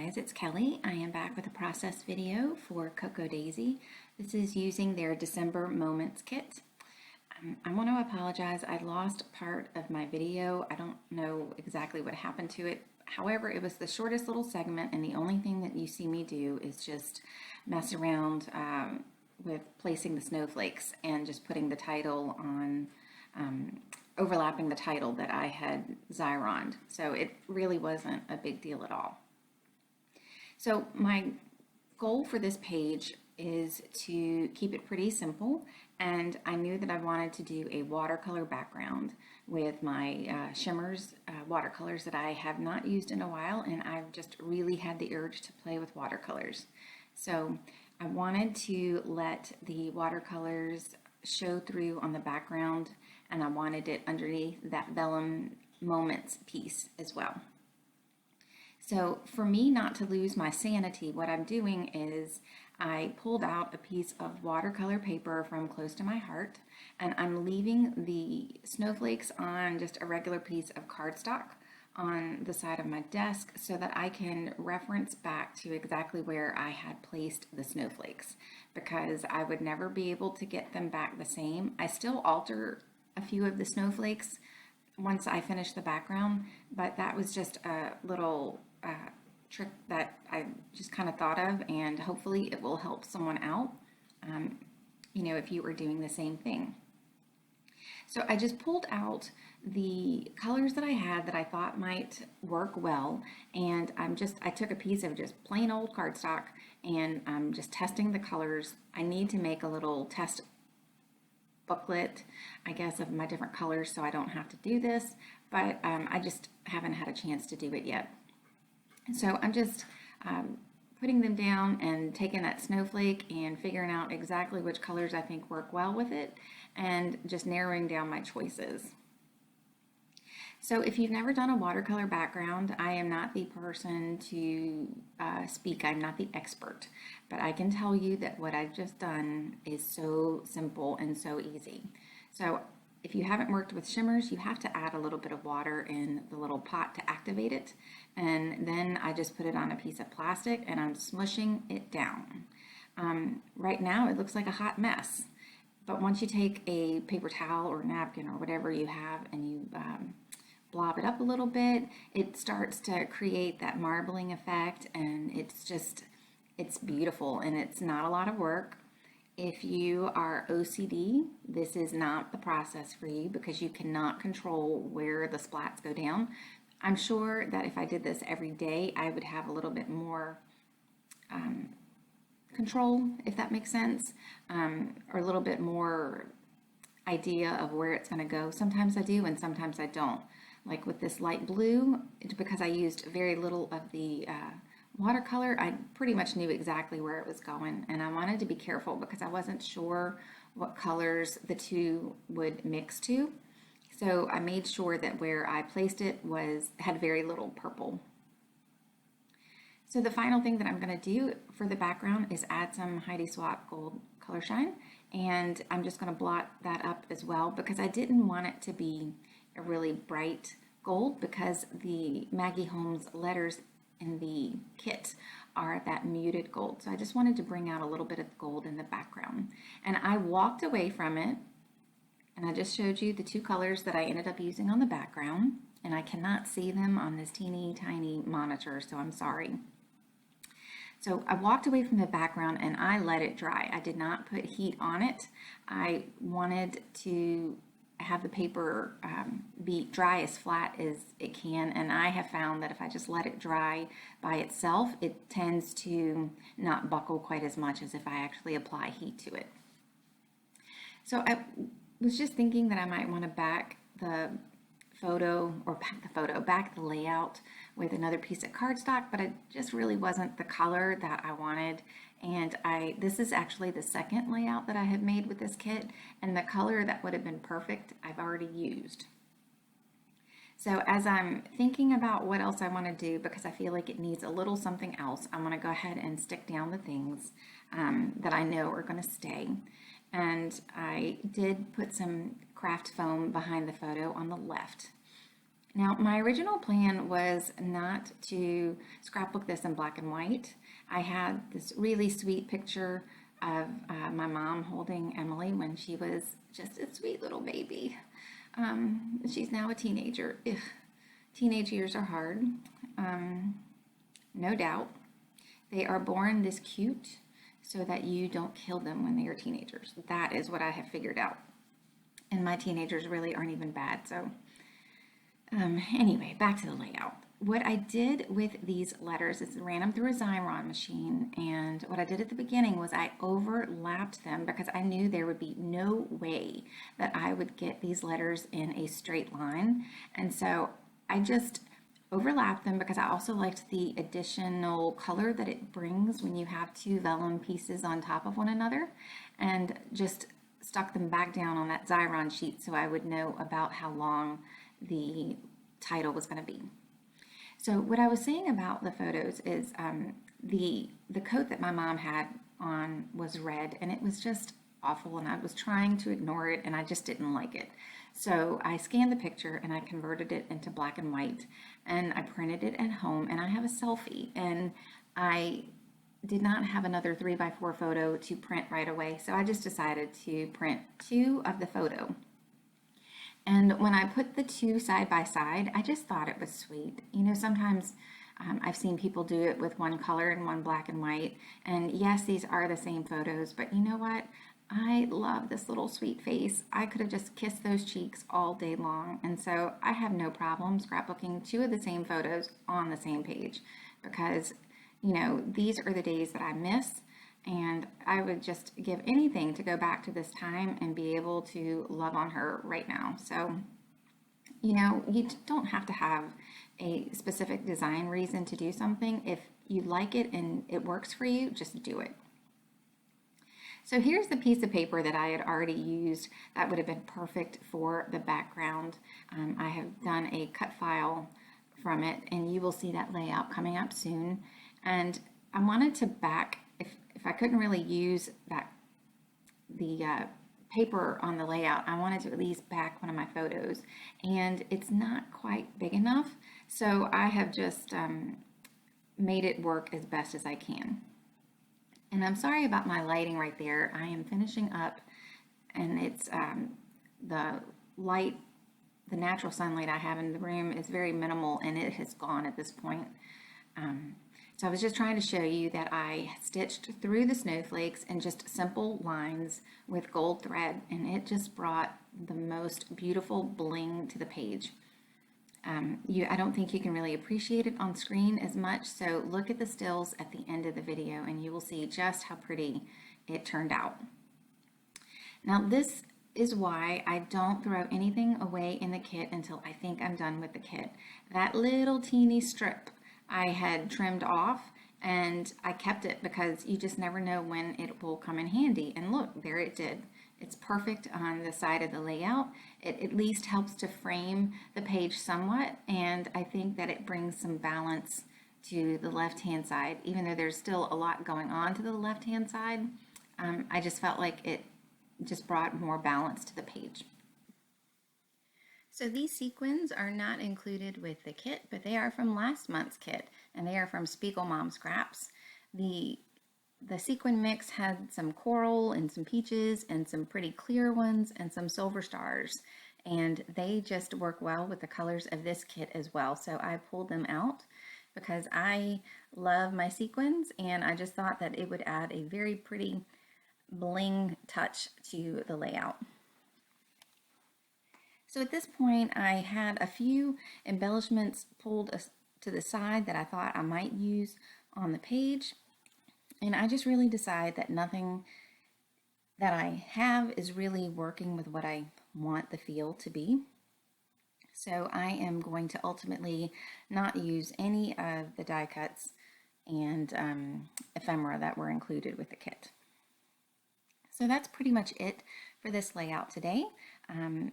guys, it's Kelly. I am back with a process video for Cocoa Daisy. This is using their December Moments kit. I want to apologize. I lost part of my video. I don't know exactly what happened to it. However, it was the shortest little segment, and the only thing that you see me do is just mess around with placing the snowflakes and just putting the title on, overlapping the title that I had Xyroned. So it really wasn't a big deal at all. So my goal for this page is to keep it pretty simple, and I knew that I wanted to do a watercolor background with my shimmers, watercolors that I have not used in a while, and I've just really had the urge to play with watercolors. So I wanted to let the watercolors show through on the background, and I wanted it underneath that vellum moments piece as well. So for me not to lose my sanity, what I'm doing is I pulled out a piece of watercolor paper from close to my heart, and I'm leaving the snowflakes on just a regular piece of cardstock on the side of my desk so that I can reference back to exactly where I had placed the snowflakes, because I would never be able to get them back the same. I still alter a few of the snowflakes once I finish the background, but that was just a little trick that I just kind of thought of, and hopefully it will help someone out, if you were doing the same thing. So I just pulled out the colors that I had that I thought might work well, and I took a piece of just plain old cardstock, and I'm just testing the colors. I need to make a little test booklet, I guess, of my different colors so I don't have to do this, but I just haven't had a chance to do it yet. So I'm just putting them down and taking that snowflake and figuring out exactly which colors I think work well with it, and just narrowing down my choices. So if you've never done a watercolor background, I am not the person to speak. I'm not the expert, but I can tell you that what I've just done is so simple and so easy. So if you haven't worked with shimmers, you have to add a little bit of water in the little pot to activate it. And then I just put it on a piece of plastic and I'm smushing it down. Right now it looks like a hot mess. But once you take a paper towel or napkin or whatever you have and you blob it up a little bit, it starts to create that marbling effect, and it's beautiful, and it's not a lot of work. If you are OCD, this is not the process for you because you cannot control where the splats go down. I'm sure that if I did this every day, I would have a little bit more control, if that makes sense, or a little bit more idea of where it's going to go. Sometimes I do and sometimes I don't. Like with this light blue, because I used very little of the watercolor, I pretty much knew exactly where it was going, and I wanted to be careful because I wasn't sure what colors the two would mix to. So I made sure that where I placed it had very little purple. So the final thing that I'm going to do for the background is add some Heidi Swapp Gold Color Shine, and I'm just going to blot that up as well because I didn't want it to be a really bright gold, because the Maggie Holmes letters in the kit are that muted gold. So I just wanted to bring out a little bit of gold in the background. And I walked away from it, and I just showed you the two colors that I ended up using on the background, and I cannot see them on this teeny tiny monitor, so I'm sorry. So I walked away from the background and I let it dry. I did not put heat on it. I wanted to have the paper be dry as flat as it can, and I have found that if I just let it dry by itself, it tends to not buckle quite as much as if I actually apply heat to it. So I was just thinking that I might want to back the layout with another piece of cardstock, but it just really wasn't the color that I wanted. And this is actually the second layout that I have made with this kit, and the color that would have been perfect I've already used. So as I'm thinking about what else I want to do, because I feel like it needs a little something else, I'm going to go ahead and stick down the things that I know are going to stay. And I did put some craft foam behind the photo on the left. Now, my original plan was not to scrapbook this in black and white. I had this really sweet picture of my mom holding Emily when she was just a sweet little baby. She's now a teenager. Ugh, teenage years are hard, no doubt. They are born this cute so that you don't kill them when they are teenagers. That is what I have figured out. And my teenagers really aren't even bad, so anyway, back to the layout. What I did with these letters is ran them through a Xyron machine, and what I did at the beginning was I overlapped them because I knew there would be no way that I would get these letters in a straight line, and so I just overlapped them because I also liked the additional color that it brings when you have two vellum pieces on top of one another, and just stuck them back down on that Xyron sheet so I would know about how long the title was going to be. So what I was saying about the photos is the coat that my mom had on was red, and it was just awful, and I was trying to ignore it, and I just didn't like it. So I scanned the picture and I converted it into black and white, and I printed it at home, and I have a selfie, and I did not have another 3x4 photo to print right away, so I just decided to print two of the photo. And when I put the two side by side, I just thought it was sweet. You know, sometimes I've seen people do it with one color and one black and white. And yes, these are the same photos, but you know what? I love this little sweet face. I could have just kissed those cheeks all day long. And so I have no problem scrapbooking two of the same photos on the same page because, you know, these are the days that I miss. And I would just give anything to go back to this time and be able to love on her right now. So, you know, you don't have to have a specific design reason to do something. If you like it and it works for you, just do it. So here's the piece of paper that I had already used that would have been perfect for the background. I have done a cut file from it, and you will see that layout coming up soon. And I wanted to back, if I couldn't really use the paper on the layout, I wanted to at least back one of my photos, and it's not quite big enough, so I have just made it work as best as I can. And I'm sorry about my lighting right there. I am finishing up, and it's the light, the natural sunlight I have in the room is very minimal, and it has gone at this point. So I was just trying to show you that I stitched through the snowflakes in just simple lines with gold thread, and it just brought the most beautiful bling to the page. I don't think you can really appreciate it on screen as much, so look at the stills at the end of the video and you will see just how pretty it turned out. Now this is why I don't throw anything away in the kit until I think I'm done with the kit. That little teeny strip I had trimmed off, and I kept it because you just never know when it will come in handy. And look, there it did. It's perfect on the side of the layout. It at least helps to frame the page somewhat, and I think that it brings some balance to the left-hand side. Even though there's still a lot going on to the left-hand side, I just felt like it just brought more balance to the page. So these sequins are not included with the kit, but they are from last month's kit, and they are from Spiegel Mom Scraps. The sequin mix had some coral and some peaches and some pretty clear ones and some silver stars, and they just work well with the colors of this kit as well. So I pulled them out because I love my sequins, and I just thought that it would add a very pretty bling touch to the layout. So at this point, I had a few embellishments pulled to the side that I thought I might use on the page. And I just really decide that nothing that I have is really working with what I want the feel to be. So I am going to ultimately not use any of the die cuts and ephemera that were included with the kit. So that's pretty much it for this layout today. I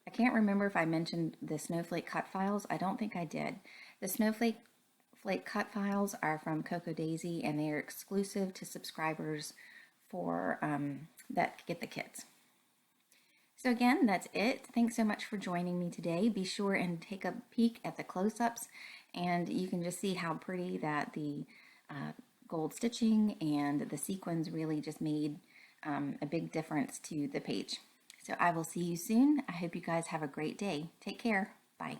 can't remember if I mentioned the snowflake cut files. I don't think I did. The snowflake cut files are from Cocoa Daisy, and they are exclusive to subscribers for that get the kits. So again, that's it. Thanks so much for joining me today. Be sure and take a peek at the close-ups, and you can just see how pretty that the gold stitching and the sequins really just made a big difference to the page. So I will see you soon. I hope you guys have a great day. Take care. Bye.